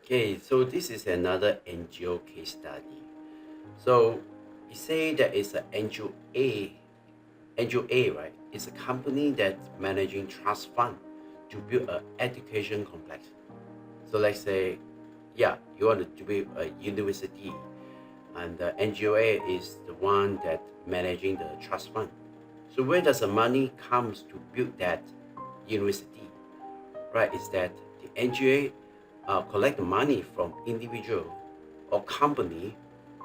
Okay, so this is another NGO case study. So you say that it's an NGO. NGO, right? It's a company that's managing trust fund to build an education complex. So let's say, yeah, you want to build a university, and the NGOA is the one that managing the trust fund. So where does the money comes to build that university? Right? Is that the NGA collect the money from individual or company,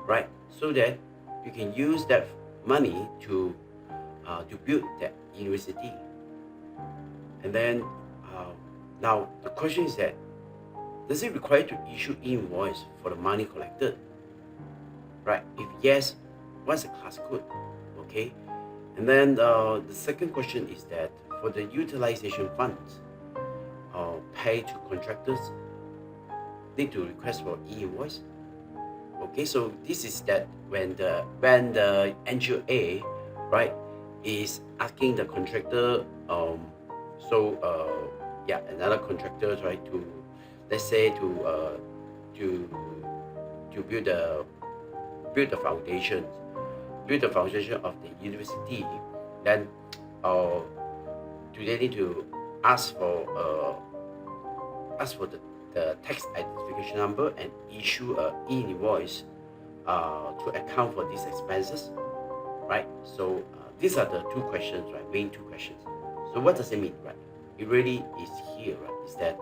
right? So that you can use that money to build that university. And then uh, now the question is that does it require to issue invoice for the money collected, right? If yes, what's the class code? Okay. And then the second question is that for the utilization funds pay to contractors need to request for E invoice. Okay, so this is that when the NGA, right, is asking the contractor, so yeah, another contractor, right, to let's say to to build the foundation, build the foundation of the university, then uh, do they need to ask for the tax identification number and issue a e-invoice to account for these expenses, right? So these are the two questions, right? Main two questions. So what does it mean, right? It really is here, right? Is that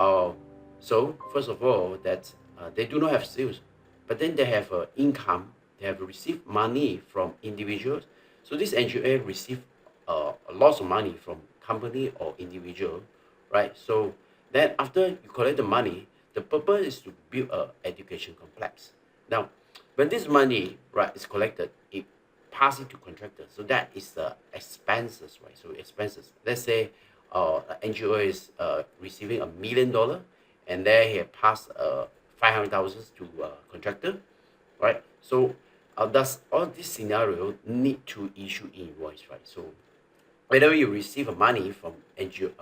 uh, so first of all that they do not have sales, but then they have income. They have received money from individuals. So this NGO receive a lot of money from company or individual, right? So then after you collect the money, the purpose is to build a education complex. Now, when this money, right, is collected, it pass it to contractor. So that is the expenses, right? So expenses. Let's say NGO is receiving $1 million, and then he pass 500,000 to contractor, right? So does all this scenario need to issue invoice, right? So whenever you receive money from NGO,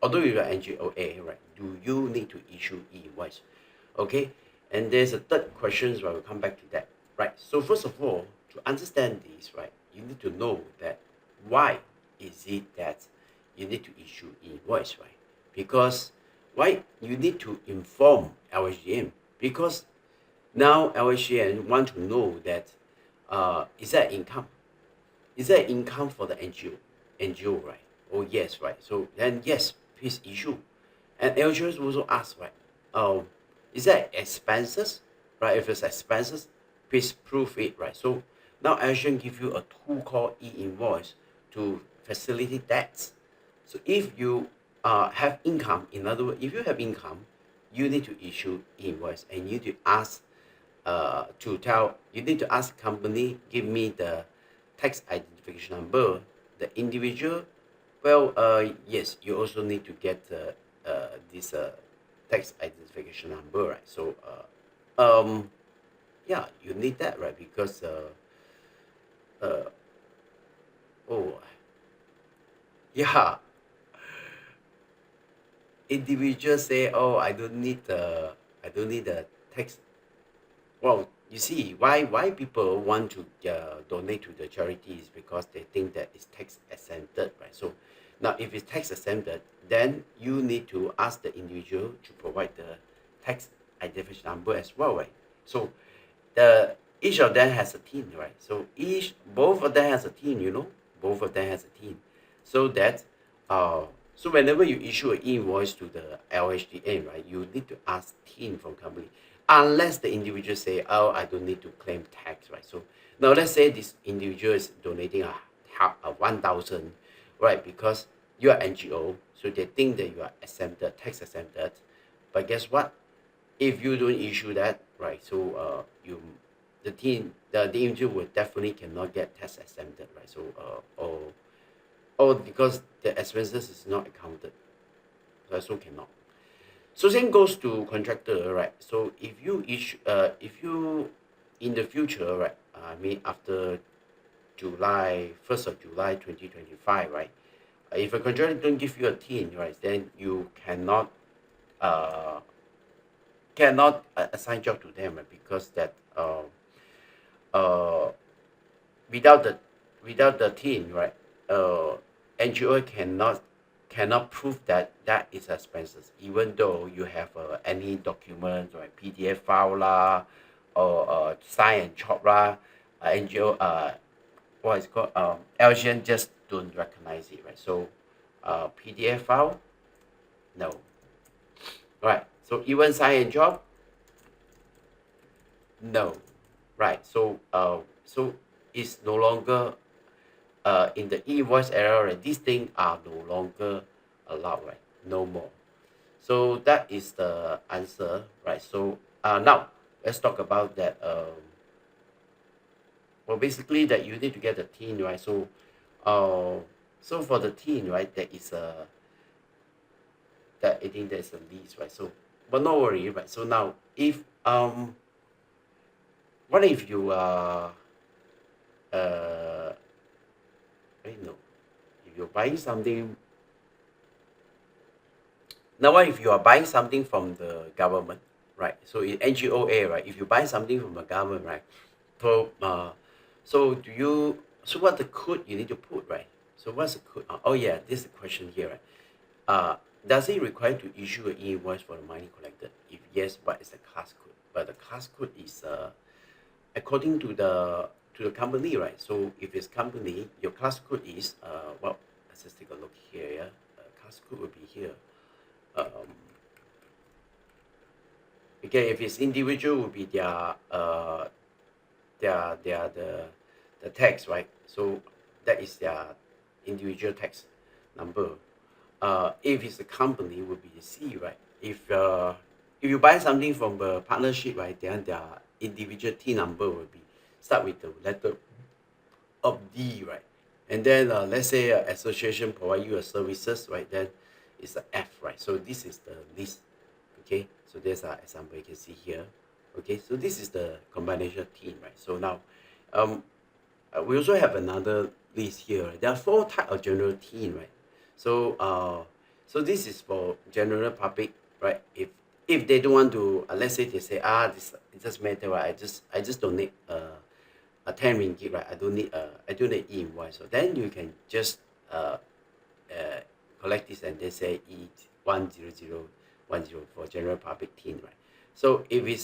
although you are NGOA, right, do you need to issue invoice? Okay, and there's a third question, so I will come back to that, right? So first of all, to understand this, right, you need to know that why is it that you need to issue invoice, right? Because why you need to inform LHDM? Because now LHDM want to know that is that income? Is there income for the NGO? NGO, right? Oh, yes, right. So then, yes, please issue. And LGOs also ask, right? Is that expenses, right? If it's expenses, please prove it, right? So now LGO give you a tool called E Invoice to facilitate that. So if you have income, in other words, if you have income, you need to issue invoice and you need to ask you need to ask company give me the tax identification number. The individual, well, yes, you also need to get this tax identification number, right? So yeah, you need that, right? Because uh, oh yeah, individuals say, oh, I don't need the tax. Well, you see, why people want to donate to the charity is because they think that it's tax exempted, right? So now, if it's tax exempted, then you need to ask the individual to provide the tax identification number as well, right? So the each of them has a team, right? So both of them has a team, both of them has a team, so that uh so whenever you issue an invoice to the LHDA, right, you need to ask team from company, unless the individual say, oh, I don't need to claim tax, right? So now let's say this individual is donating a 1,000, right? Because you are NGO, so they think that you are exempted, tax exempted, but guess what? If you don't issue that, right, so the individual will definitely cannot get tax exempted, right? So or because the expenses is not accounted, so also cannot. So same goes to contractor, right? So if you in the future, right, I mean after July 2025, right, if a contractor don't give you a tin, right, then you cannot uh cannot assign job to them, right? Because that uh, without the team, right? NGO cannot prove that that is expenses, even though you have any documents, right? PDF file lah, or sign and chop lah. NGO what is called LGN just don't recognize it, right? So PDF file, no, right? So even sign and chop, no, right? So it's no longer in the e-voice era, right? These things are no longer allowed, right? No more. So that is the answer, right? So now let's talk about that. Well, basically that you need to get the teen, right? Uh, so for the teen, right, there is a that I think there's a list, right? So, but no worry, right? So now, if what if you uh, no, if you're buying something now, what if you are buying something from the government, right? So in NGOA, right? If you buy something from the government, right? So so do you? So what the code you need to put, right? So what's the code? Oh yeah, this is the question here, right? Does it require to issue an e-invoice for the money collected? If yes, what is the class code? But the class code is according to the company, right? So if it's company, your class code is well, let's just take a look here. Yeah, class code will be here. Um, okay, if it's individual, will be their the tax, right? So that is their individual tax number. If it's a company, will be the C, right? If you buy something from a partnership, right, then their individual T number will be start with the letter of D, right? And then let's say association provide you a services, right? Then it's the F, right? So this is the list, okay? So there's an example you can see here, okay? So this is the combination team, right? So now, we also have another list here. Right? There are 4 types of general team, right? So so this is for general public, right? If they don't want to, let's say they say this it doesn't matter, right? I just don't need a 10 ringgit, right? I don't need e-invoice. So then you can just uh, collect this and they say E10010 for general public team, right? So if you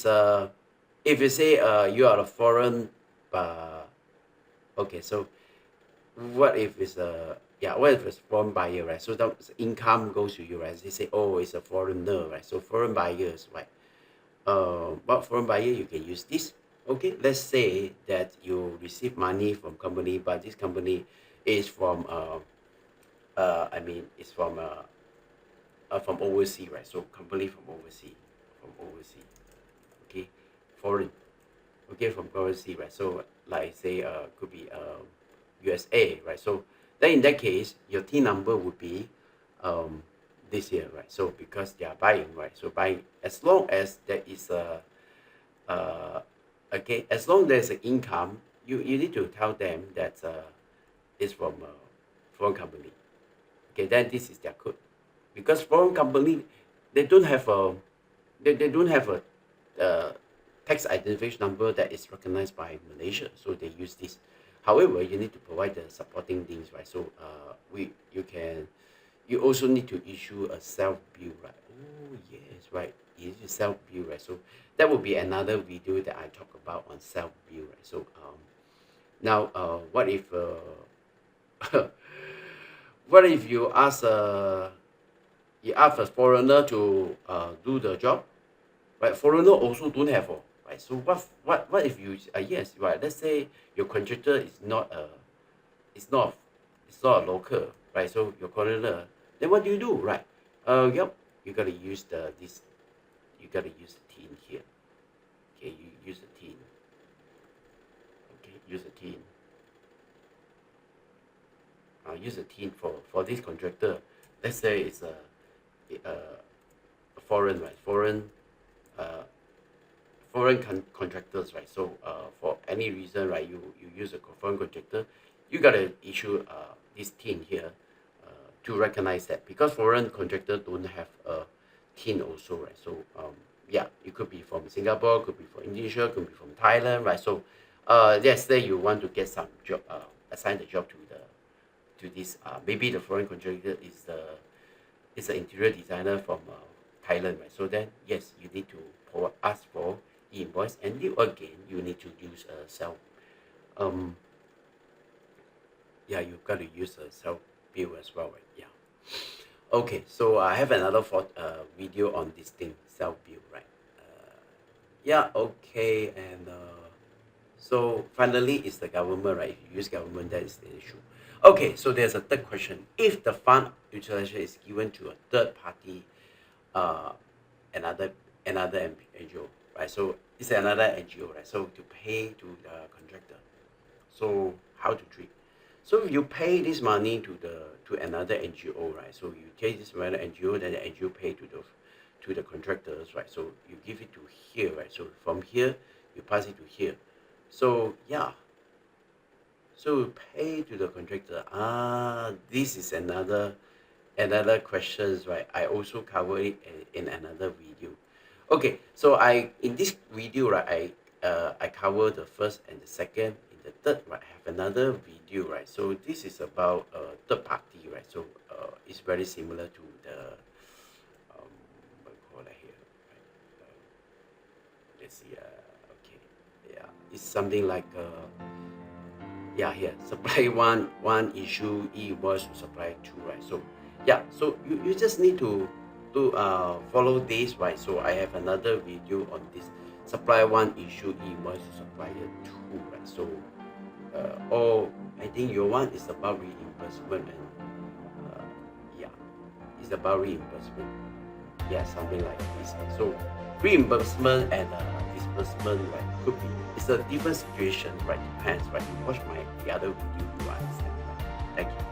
say you are a foreign okay, so what if it's a yeah, what if it's foreign buyer, right? So that income goes to you, right? They say, oh, it's a foreigner, right? So foreign buyers, right? What foreign buyer you can use this. Okay, let's say that you receive money from company, but this company is from I mean, it's from overseas, right? So company from overseas, okay, foreign, okay, from overseas, right? So like say could be USA, right? So then in that case, your T number would be um this year, right? So because they are buying, right? So buying as long as there is a okay, as long as there's an income, you need to tell them that it's from a foreign company. Okay, then this is their code. Because foreign company, they don't have a they don't have a tax identification number that is recognized by Malaysia, so they use this. However, you need to provide the supporting links, right? So you also need to issue a self bill, right? Oh yes, right. You need to self bill, right? So that will be another video that I talk about on self bill, right? So now what if what if you ask a foreigner to do the job, right? Foreigner also don't have, right? So what if you yes, right? Let's say your contractor is not it's not it's not a local, right? So your foreigner, then what do you do, right? Yep, you gotta use this. You gotta use the team here. Okay, you use the team. Okay, use the team. Use a team for this contractor. Let's say it's a foreign, right? Foreign contractors, right? So for any reason, right, you use a foreign contractor, you gotta issue this TIN here to recognize that, because foreign contractor don't have a TIN also, right? So yeah, you could be from Singapore, could be from Indonesia, could be from Thailand, right? So let's say you want to get some job, assign the job to this, maybe the foreign contractor is the interior designer from Thailand, right? So then yes, you need to ask for e-invoice, and you need to use a self yeah, you've got to use a self bill as well, right? Yeah. Okay, so I have another video on this thing, self bill, right? Yeah, okay, and so finally it's the government, right? If you use government, that is the issue. Okay, so there's a third question. If the fund utilization is given to a third party, uh, another NGO, right? So it's another NGO, right? So to pay to the contractor. So how to treat? So you pay this money to another NGO, right? So you take this another NGO, then the NGO pay to the contractors, right? So you give it to here, right? So from here you pass it to here. So yeah. So you pay to the contractor. This is another questions, right? I also cover it in another video. Okay, so in this video, right, I cover the first and the second. In the third, right, I have another video, right? So this is about third party, right? So it's very similar to the what we call it here, right? Let's see. Okay, yeah, it's something like yeah, here supply one issue e-invoice to supply two, right? So yeah, so you just need to follow this, right? So I have another video on this supply one issue e-invoice to supplier two, right? So or I think your one is about reimbursement, and yeah, it's about reimbursement, yeah, something like this. So reimbursement and disbursement, right, could be, it's a different situation, right? Depends, right? You watch the other video, you understand, right? Thank you.